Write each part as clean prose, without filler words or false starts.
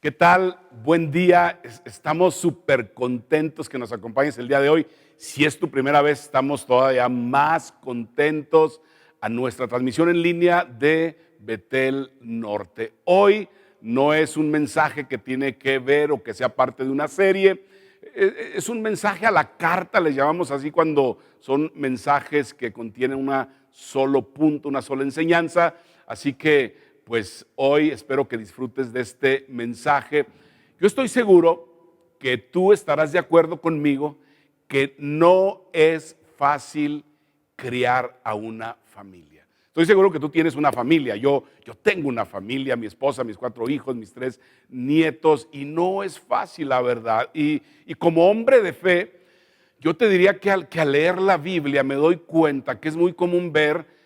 ¿Qué tal? Buen día. Estamos súper contentos que nos acompañes el día de hoy. Si es tu primera vez, estamos todavía más contentos a nuestra transmisión en línea de Betel Norte. Hoy no es un mensaje que tiene que ver o que sea parte de una serie. Es un mensaje a la carta, les llamamos así cuando son mensajes que contienen un solo punto, una sola enseñanza. Así que pues hoy espero que disfrutes de este mensaje. Yo estoy seguro que tú estarás de acuerdo conmigo que no es fácil criar a una familia. Estoy seguro que tú tienes una familia. Yo tengo una familia, mi esposa, mis 4 hijos, mis 3 nietos, y no es fácil, la verdad. Y como hombre de fe, yo te diría que al leer la Biblia me doy cuenta que es muy común ver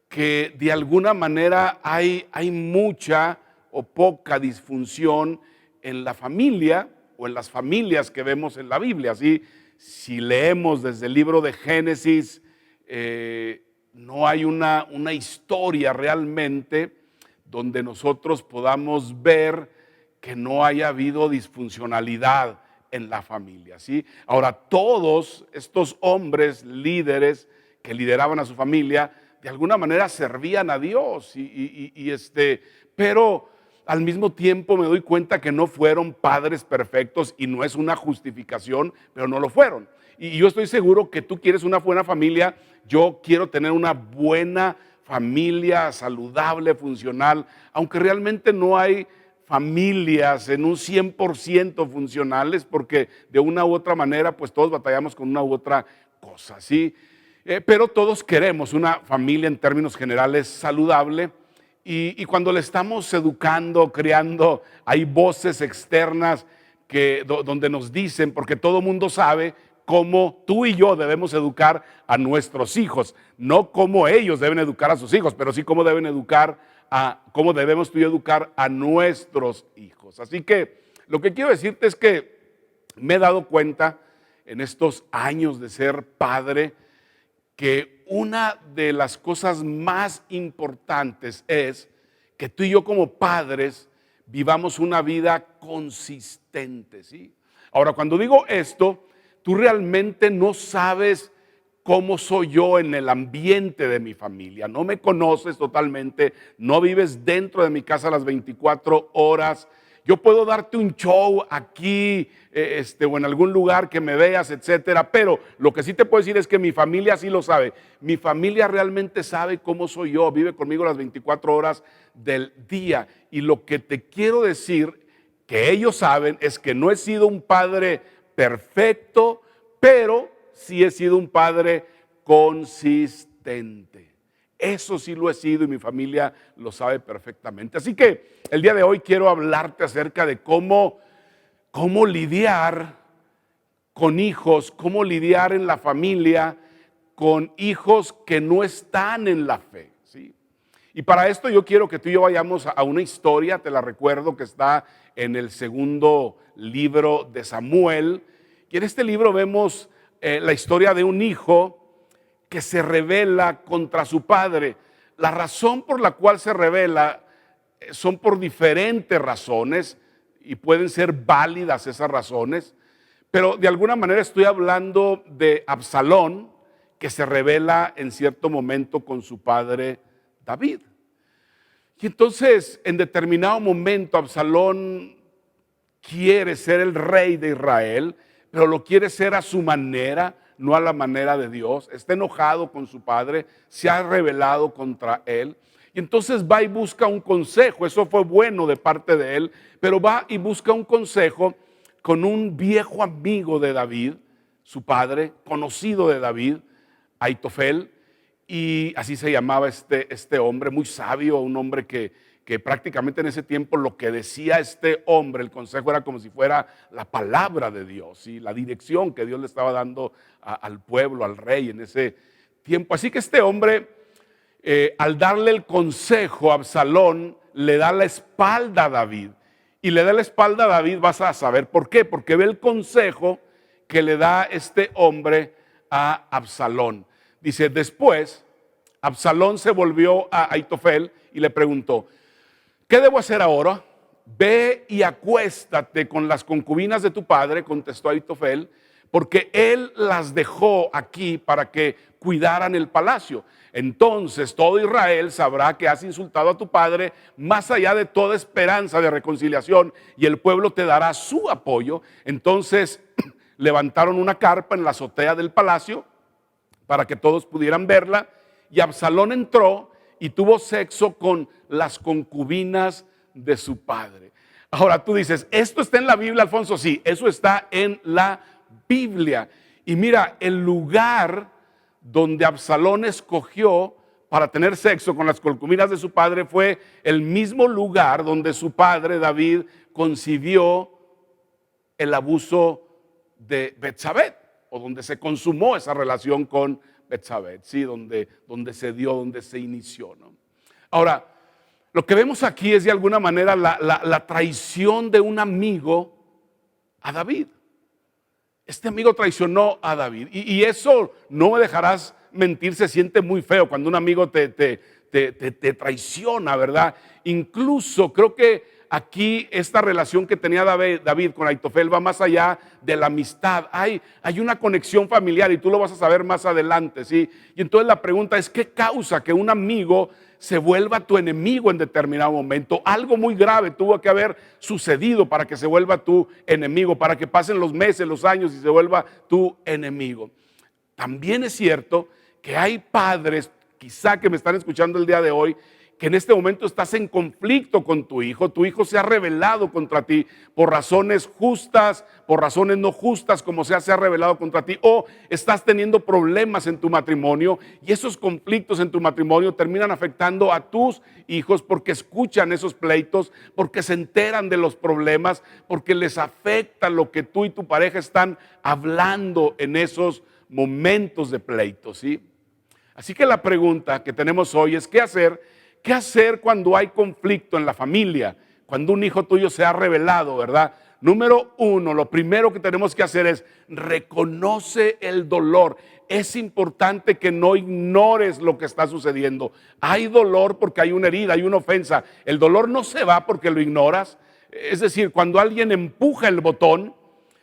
que de alguna manera hay mucha o poca disfunción en la familia o en las familias que vemos en la Biblia. Así, si leemos desde el libro de Génesis, no hay una historia realmente donde nosotros podamos ver que no haya habido disfuncionalidad en la familia, ¿sí? Ahora, todos estos hombres líderes que lideraban a su familia, de alguna manera servían a Dios, pero al mismo tiempo me doy cuenta que no fueron padres perfectos, y no es una justificación, pero no lo fueron. Y yo estoy seguro que tú quieres una buena familia. Yo quiero tener una buena familia, saludable, funcional, aunque realmente no hay familias en un 100% funcionales, porque de una u otra manera pues todos batallamos con una u otra cosa, ¿sí? Pero todos queremos una familia en términos generales saludable, y cuando le estamos educando, criando, hay voces externas donde nos dicen, porque todo mundo sabe cómo tú y yo debemos educar a nuestros hijos, no cómo ellos deben educar a sus hijos, pero sí cómo cómo debemos tú y yo educar a nuestros hijos. Así que lo que quiero decirte es que me he dado cuenta en estos años de ser padre que una de las cosas más importantes es que tú y yo como padres vivamos una vida consistente, ¿sí? Ahora, cuando digo esto, tú realmente no sabes cómo soy yo en el ambiente de mi familia. No me conoces totalmente, no vives dentro de mi casa las 24 horas. Yo puedo darte un show aquí o en algún lugar que me veas, etcétera, pero lo que sí te puedo decir es que mi familia sí lo sabe. Mi familia realmente sabe cómo soy yo, vive conmigo las 24 horas del día. Y lo que te quiero decir, que ellos saben, es que no he sido un padre perfecto, pero sí he sido un padre consistente. Eso sí lo he sido, y mi familia lo sabe perfectamente. Así que el día de hoy quiero hablarte acerca de cómo lidiar con hijos, cómo lidiar en la familia con hijos que no están en la fe, ¿sí? Y para esto yo quiero que tú y yo vayamos a una historia, te la recuerdo, que está en el segundo libro de Samuel. Y en este libro vemos la historia de un hijo que se rebela contra su padre. La razón por la cual se rebela son por diferentes razones, y pueden ser válidas esas razones, pero de alguna manera estoy hablando de Absalón, que se rebela en cierto momento con su padre David. Y entonces, en determinado momento, Absalón quiere ser el rey de Israel, pero lo quiere ser a su manera, no a la manera de Dios. Está enojado con su padre, se ha rebelado contra él, y entonces va y busca un consejo. Eso fue bueno de parte de él, pero va y busca un consejo con un viejo amigo de David, su padre, conocido de David, Aitofel, y así se llamaba este hombre, muy sabio, un hombre que prácticamente en ese tiempo lo que decía este hombre, el consejo era como si fuera la palabra de Dios, y la dirección que Dios le estaba dando al pueblo, al rey en ese tiempo. Así que este hombre, al darle el consejo a Absalón, le da la espalda a David. Y le da la espalda a David, vas a saber por qué, porque ve el consejo que le da este hombre a Absalón. Dice, después Absalón se volvió a Aitofel y le preguntó, ¿qué debo hacer ahora? ve y acuéstate con las concubinas de tu padre, contestó Ahitofel, porque él las dejó aquí para que cuidaran el palacio. Entonces todo Israel sabrá que has insultado a tu padre más allá de toda esperanza de reconciliación, y el pueblo te dará su apoyo. Entonces levantaron una carpa en la azotea del palacio para que todos pudieran verla, y Absalón entró y tuvo sexo con las concubinas de su padre. Ahora tú dices, ¿esto está en la Biblia, Alfonso? Sí, eso está en la Biblia. Y mira, el lugar donde Absalón escogió para tener sexo con las concubinas de su padre fue el mismo lugar donde su padre David concibió el abuso de Betsabé, o donde se consumó esa relación con Betsabé, ¿sí? donde se dio, donde se inició, ¿no? Ahora, lo que vemos aquí es de alguna manera la traición de un amigo a David. Este amigo traicionó a David, y eso, no me dejarás mentir, se siente muy feo cuando un amigo te traiciona, ¿verdad? Incluso creo que aquí esta relación que tenía David con Ahitofel va más allá de la amistad. Hay una conexión familiar, y tú lo vas a saber más adelante, ¿sí? Y entonces la pregunta es, ¿qué causa que un amigo se vuelva tu enemigo en determinado momento? Algo muy grave tuvo que haber sucedido para que se vuelva tu enemigo, para que pasen los meses, los años y se vuelva tu enemigo. También es cierto que hay padres, quizá que me están escuchando el día de hoy, que en este momento estás en conflicto con tu hijo se ha rebelado contra ti por razones justas, por razones no justas, como sea, se ha rebelado contra ti, o estás teniendo problemas en tu matrimonio, y esos conflictos en tu matrimonio terminan afectando a tus hijos porque escuchan esos pleitos, porque se enteran de los problemas, porque les afecta lo que tú y tu pareja están hablando en esos momentos de pleitos, ¿sí? Así que la pregunta que tenemos hoy es, ¿qué hacer? ¿Qué hacer cuando hay conflicto en la familia? Cuando un hijo tuyo se ha rebelado, ¿verdad? Número uno, lo primero que tenemos que hacer es reconoce el dolor. Es importante que no ignores lo que está sucediendo. Hay dolor porque hay una herida, hay una ofensa. El dolor no se va porque lo ignoras. Es decir, cuando alguien empuja el botón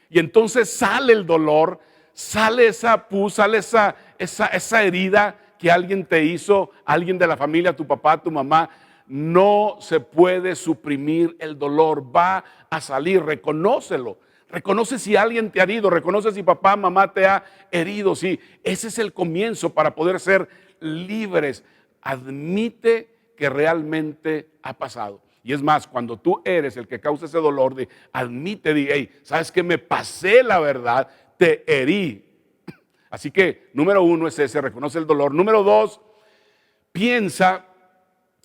y entonces sale el dolor, sale esa pus, sale esa herida que alguien te hizo, alguien de la familia, tu papá, tu mamá, no se puede suprimir el dolor, va a salir, reconócelo. Reconoce si alguien te ha herido, reconoce si papá, mamá te ha herido, sí. Ese es el comienzo para poder ser libres. Admite que realmente ha pasado. Y es más, cuando tú eres el que causa ese dolor, admite, hey, ¿sabes qué? Me pasé la verdad, te herí. Así que, número uno es ese, reconoce el dolor. Número dos, piensa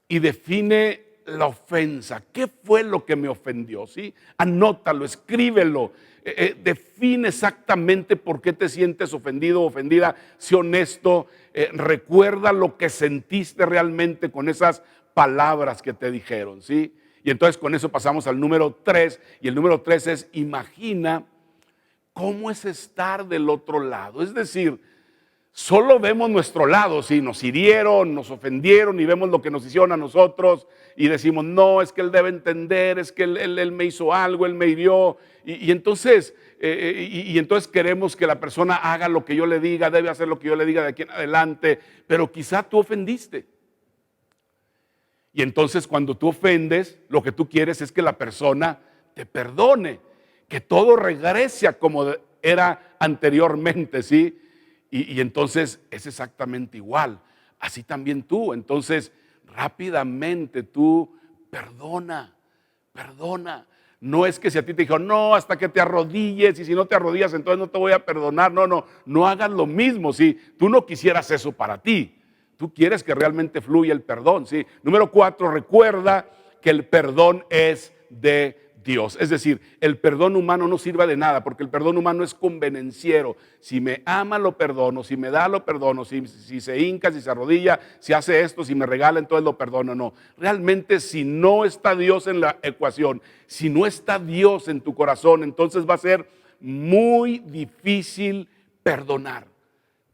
y define la ofensa. ¿Qué fue lo que me ofendió? ¿Sí? Anótalo, escríbelo. Define exactamente por qué te sientes ofendido o ofendida. Sé honesto. Recuerda lo que sentiste realmente con esas palabras que te dijeron, ¿sí? Y entonces con eso pasamos al número 3. Y el número 3 es imagina cómo es estar del otro lado. Es decir, solo vemos nuestro lado, sí, nos hirieron, nos ofendieron y vemos lo que nos hicieron a nosotros y decimos, no, es que él debe entender, es que él me hizo algo, él me hirió. Y entonces queremos que la persona haga lo que yo le diga, debe hacer lo que yo le diga de aquí en adelante, pero quizá tú ofendiste. Y entonces cuando tú ofendes, lo que tú quieres es que la persona te perdone, que todo regrese a como era anteriormente, ¿sí? Y entonces es exactamente igual. Así también tú. Entonces, rápidamente tú perdona. No es que si a ti te dijo, no, hasta que te arrodilles, y si no te arrodillas, entonces no te voy a perdonar. No hagas lo mismo, ¿sí? Tú no quisieras eso para ti. Tú quieres que realmente fluya el perdón, ¿sí? Número 4, recuerda que el perdón es de Dios. Es decir, el perdón humano no sirve de nada, porque el perdón humano es convenenciero. Si me ama, lo perdono. Si me da, lo perdono. Si se hinca, si se arrodilla, si hace esto, si me regala, entonces lo perdono. No, realmente si no está Dios en la ecuación, si no está Dios en tu corazón, entonces va a ser muy difícil perdonar.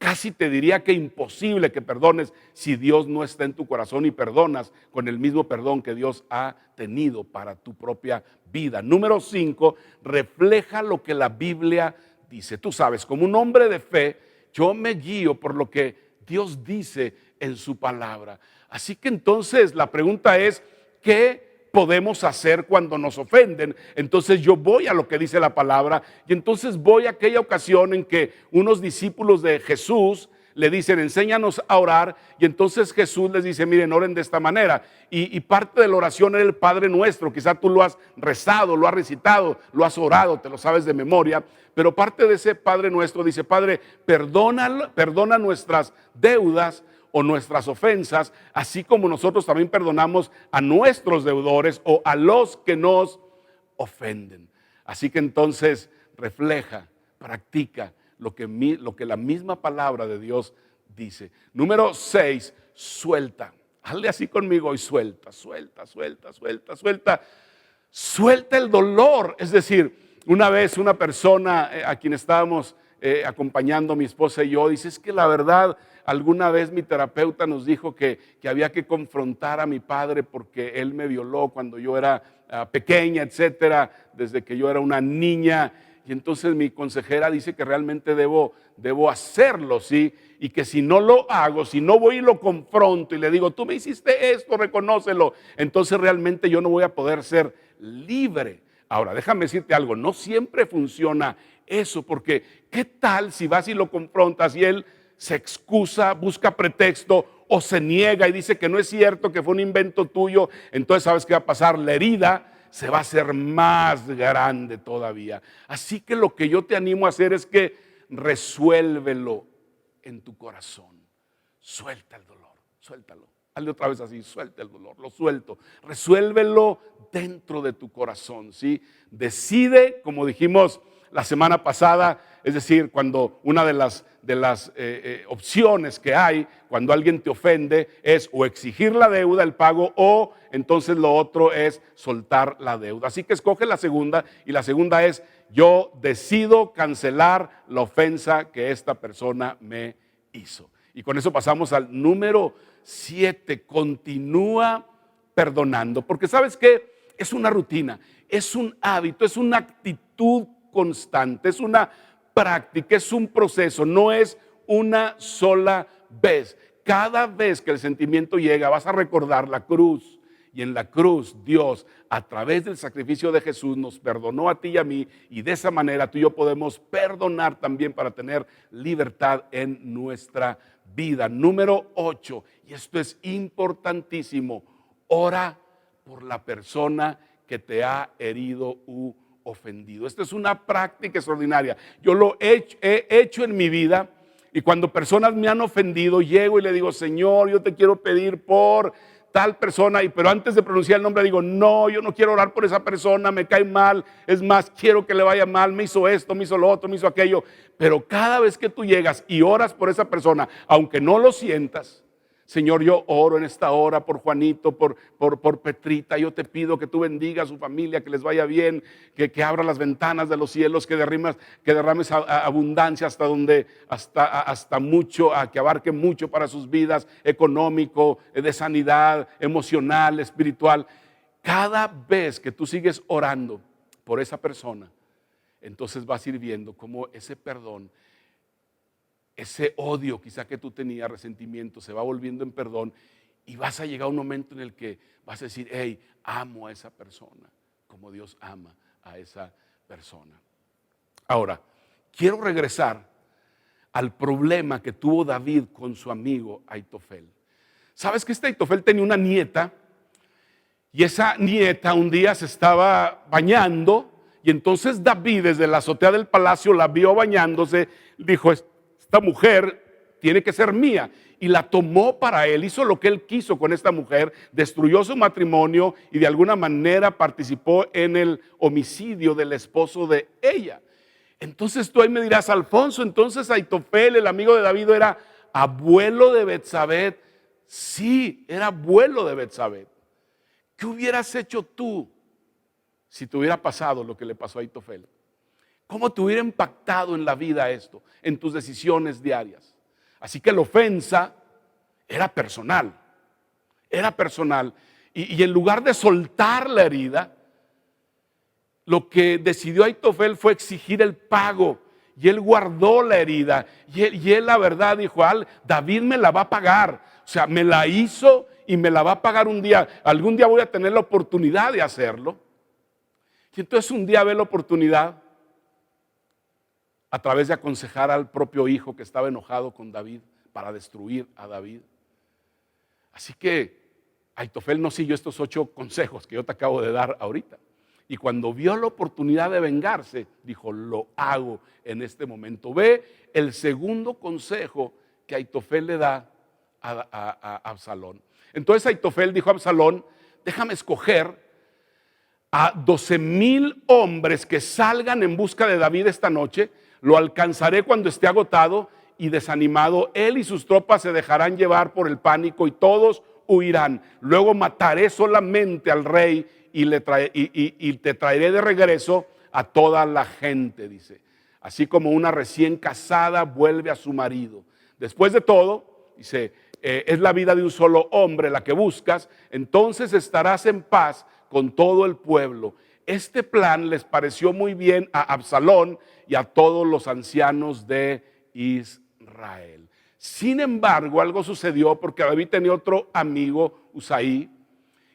casi te diría que imposible que perdones si Dios no está en tu corazón y perdonas con el mismo perdón que Dios ha tenido para tu propia vida. Número 5, refleja lo que la Biblia dice. Tú sabes, como un hombre de fe, yo me guío por lo que Dios dice en su palabra. Así que entonces la pregunta es, ¿qué podemos hacer cuando nos ofenden? Entonces yo voy a lo que dice la palabra y entonces voy a aquella ocasión en que unos discípulos de Jesús le dicen, enséñanos a orar, y entonces Jesús les dice, miren, oren de esta manera, y parte de la oración era el Padre Nuestro. Quizá tú lo has rezado, lo has recitado, lo has orado, te lo sabes de memoria, pero parte de ese Padre Nuestro dice, Padre, perdona nuestras deudas o nuestras ofensas, así como nosotros también perdonamos a nuestros deudores o a los que nos ofenden. Así que entonces refleja, practica lo que la misma palabra de Dios dice. Número 6, suelta. Hazle así conmigo y suelta, suelta, suelta, suelta, suelta. Suelta el dolor. Es decir, una vez una persona a quien estábamos acompañando mi esposa y yo, dice, es que la verdad, alguna vez mi terapeuta nos dijo que había que confrontar a mi padre porque él me violó cuando yo era pequeña, etcétera, desde que yo era una niña. Y entonces mi consejera dice que realmente debo hacerlo, ¿sí? Y que si no lo hago, si no voy y lo confronto y le digo, tú me hiciste esto, reconócelo, entonces realmente yo no voy a poder ser libre. Ahora, déjame decirte algo, no siempre funciona eso, porque ¿qué tal si vas y lo confrontas y él se excusa, busca pretexto o se niega y dice que no es cierto, que fue un invento tuyo? Entonces, ¿sabes qué va a pasar? La herida se va a hacer más grande todavía. Así que lo que yo te animo a hacer es que resuélvelo en tu corazón. Suelta el dolor, suéltalo. Hazle otra vez así, suelta el dolor, lo suelto. Resuélvelo dentro de tu corazón, ¿sí? Decide, como dijimos la semana pasada, es decir, cuando una de las opciones que hay cuando alguien te ofende es o exigir la deuda, el pago, o entonces lo otro es soltar la deuda. Así que escoge la segunda, y la segunda es, yo decido cancelar la ofensa que esta persona me hizo. Y con eso pasamos al número 7, continúa perdonando, porque ¿sabes qué? Es una rutina, es un hábito, es una actitud constante, es una práctica, es un proceso, no es una sola vez. Cada vez que el sentimiento llega vas a recordar la cruz, y en la cruz Dios, a través del sacrificio de Jesús, nos perdonó a ti y a mí, y de esa manera tú y yo podemos perdonar también para tener libertad en nuestra vida. Número 8, y esto es importantísimo, ora por la persona que te ha herido u ofendido. Esta es una práctica extraordinaria. Yo lo he hecho en mi vida, y cuando personas me han ofendido, llego y le digo, Señor, yo te quiero pedir por tal persona, pero antes de pronunciar el nombre digo, no, yo no quiero orar por esa persona, me cae mal, es más, quiero que le vaya mal, me hizo esto, me hizo lo otro, me hizo aquello. Pero cada vez que tú llegas y oras por esa persona, aunque no lo sientas, Señor, yo oro en esta hora por Juanito, por Petrita. Yo te pido que tú bendiga a su familia, que les vaya bien, que abra las ventanas de los cielos, que derrames abundancia hasta mucho, que abarque mucho para sus vidas, económico, de sanidad, emocional, espiritual. Cada vez que tú sigues orando por esa persona, entonces vas a ir viendo cómo ese perdón, ese odio quizá que tú tenías, resentimiento, se va volviendo en perdón, y vas a llegar a un momento en el que vas a decir, hey, amo a esa persona como Dios ama a esa persona. Ahora, quiero regresar al problema que tuvo David con su amigo Aitofel. ¿Sabes que este Aitofel tenía una nieta? Y esa nieta un día se estaba bañando, y entonces David desde la azotea del palacio la vio bañándose, dijo, esta mujer tiene que ser mía, y la tomó para él, hizo lo que él quiso con esta mujer, destruyó su matrimonio y de alguna manera participó en el homicidio del esposo de ella. Entonces tú ahí me dirás, Alfonso, entonces Aitofel, el amigo de David, era abuelo de Betsabé. Sí, era abuelo de Betsabé. ¿Qué hubieras hecho tú si te hubiera pasado lo que le pasó a Aitofel? ¿Cómo te hubiera impactado en la vida esto, en tus decisiones diarias? Así que la ofensa era personal, y en lugar de soltar la herida, lo que decidió Aitofel fue exigir el pago, y él guardó la herida, y él la verdad dijo: David me la va a pagar, o sea, me la hizo y me la va a pagar un día, algún día voy a tener la oportunidad de hacerlo. Y entonces un día ve la oportunidad, a través de aconsejar al propio hijo que estaba enojado con David, para destruir a David. Así que Aitofel no siguió estos 8 consejos que yo te acabo de dar ahorita. Y cuando vio la oportunidad de vengarse, dijo: lo hago en este momento. Ve el segundo consejo que Aitofel le da a Absalón. Entonces Aitofel dijo a Absalón: déjame escoger a 12,000 hombres que salgan en busca de David esta noche. Lo alcanzaré cuando esté agotado y desanimado. Él y sus tropas se dejarán llevar por el pánico y todos huirán. Luego mataré solamente al rey y te traeré de regreso a toda la gente, dice. Así como una recién casada vuelve a su marido. Después de todo, dice, es la vida de un solo hombre la que buscas, entonces estarás en paz con todo el pueblo. Este plan les pareció muy bien a Absalón y a todos los ancianos de Israel. Sin embargo, algo sucedió, porque David tenía otro amigo, Usaí,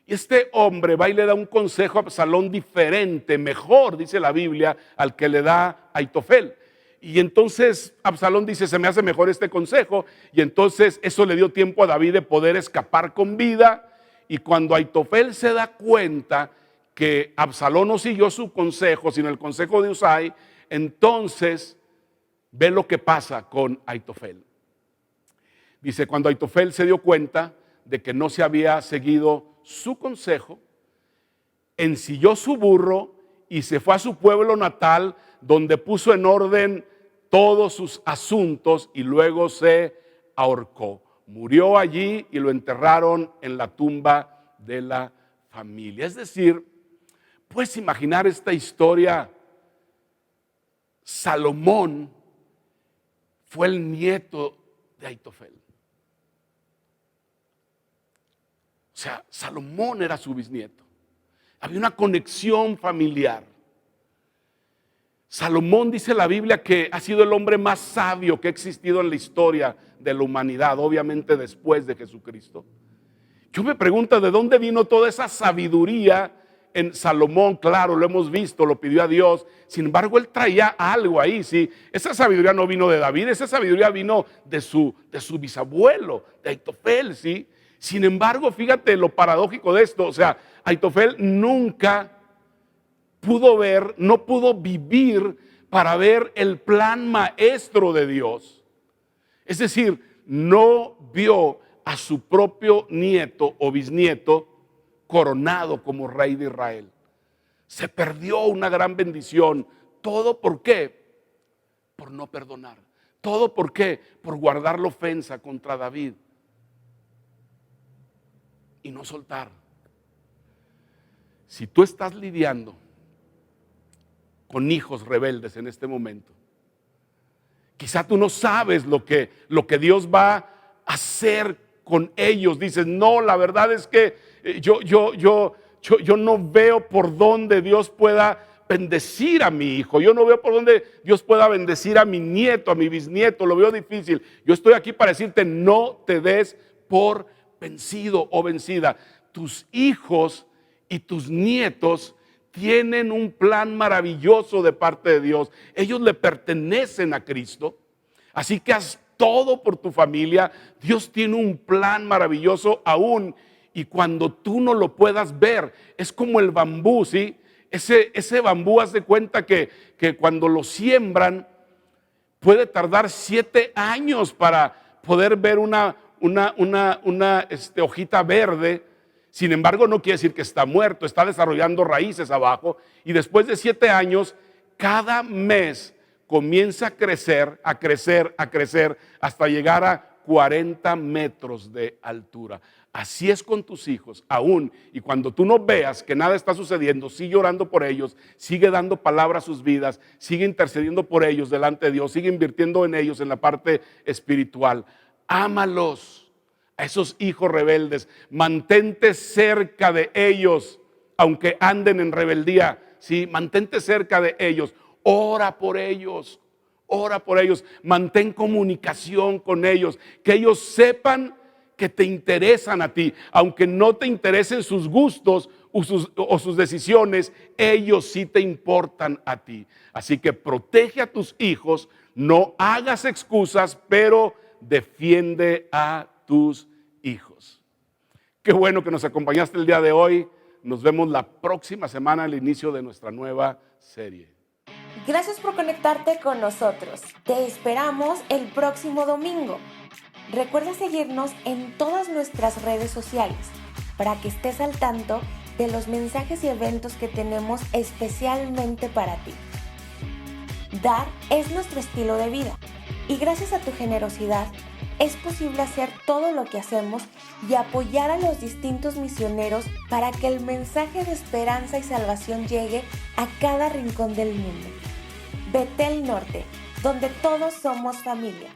y este hombre va y le da un consejo a Absalón diferente, mejor, dice la Biblia, al que le da Aitofel. Y entonces Absalón dice: se me hace mejor este consejo, y entonces eso le dio tiempo a David de poder escapar con vida. Y cuando Aitofel se da cuenta que Absalón no siguió su consejo, sino el consejo de Usai, entonces ve lo que pasa con Aitofel. Dice: cuando Aitofel se dio cuenta de que no se había seguido su consejo, ensilló su burro y se fue a su pueblo natal, donde puso en orden todos sus asuntos y luego se ahorcó. Murió allí y lo enterraron en la tumba de la familia. Es decir, puedes imaginar esta historia. Salomón fue el nieto de Aitofel. O sea, Salomón era su bisnieto. Había una conexión familiar. Salomón, dice la Biblia, que ha sido el hombre más sabio que ha existido en la historia de la humanidad, obviamente después de Jesucristo. Yo me pregunto, ¿de dónde vino toda esa sabiduría en Salomón? Claro, lo hemos visto, lo pidió a Dios. Sin embargo, él traía algo ahí, ¿sí? Esa sabiduría no vino de David, esa sabiduría vino de su bisabuelo, de Aitofel, ¿sí? Sin embargo, fíjate lo paradójico de esto. O sea, Aitofel nunca pudo ver, no pudo vivir para ver el plan maestro de Dios. Es decir, no vio a su propio nieto o bisnieto coronado como rey de Israel. Se perdió una gran bendición. ¿Todo por qué? Por no perdonar. ¿Todo por qué? Por guardar la ofensa contra David y no soltar. Si tú estás lidiando con hijos rebeldes en este momento, quizá tú no sabes lo que Dios va a hacer con ellos. Dices: no, la verdad es que yo no veo por dónde Dios pueda bendecir a mi hijo. Yo no veo por dónde Dios pueda bendecir a mi nieto, a mi bisnieto. Lo veo difícil. Yo estoy aquí para decirte: no te des por vencido o vencida. Tus hijos y tus nietos tienen un plan maravilloso de parte de Dios. Ellos le pertenecen a Cristo. Así que haz todo por tu familia. Dios tiene un plan maravilloso aún. Y cuando tú no lo puedas ver, es como el bambú, ¿sí? Ese bambú, haz de cuenta que cuando lo siembran, puede tardar 7 años para poder ver una hojita verde. Sin embargo, no quiere decir que está muerto, está desarrollando raíces abajo, y después de 7 años, cada mes comienza a crecer, hasta llegar a 40 metros de altura. Así es con tus hijos, aún. Y cuando tú no veas que nada está sucediendo, sigue orando por ellos, sigue dando palabra a sus vidas, sigue intercediendo por ellos delante de Dios, sigue invirtiendo en ellos en la parte espiritual. Ámalos a esos hijos rebeldes, mantente cerca de ellos, aunque anden en rebeldía, ¿sí? Mantente cerca de ellos, ora por ellos, mantén comunicación con ellos, que ellos sepan que te interesan a ti, aunque no te interesen sus gustos o sus decisiones, ellos sí te importan a ti. Así que protege a tus hijos, no hagas excusas, pero defiende a tus hijos. Qué bueno que nos acompañaste el día de hoy. Nos vemos la próxima semana al inicio de nuestra nueva serie. Gracias por conectarte con nosotros. Te esperamos el próximo domingo. Recuerda seguirnos en todas nuestras redes sociales para que estés al tanto de los mensajes y eventos que tenemos especialmente para ti. Dar es nuestro estilo de vida y gracias a tu generosidad es posible hacer todo lo que hacemos y apoyar a los distintos misioneros para que el mensaje de esperanza y salvación llegue a cada rincón del mundo. Betel Norte, donde todos somos familia.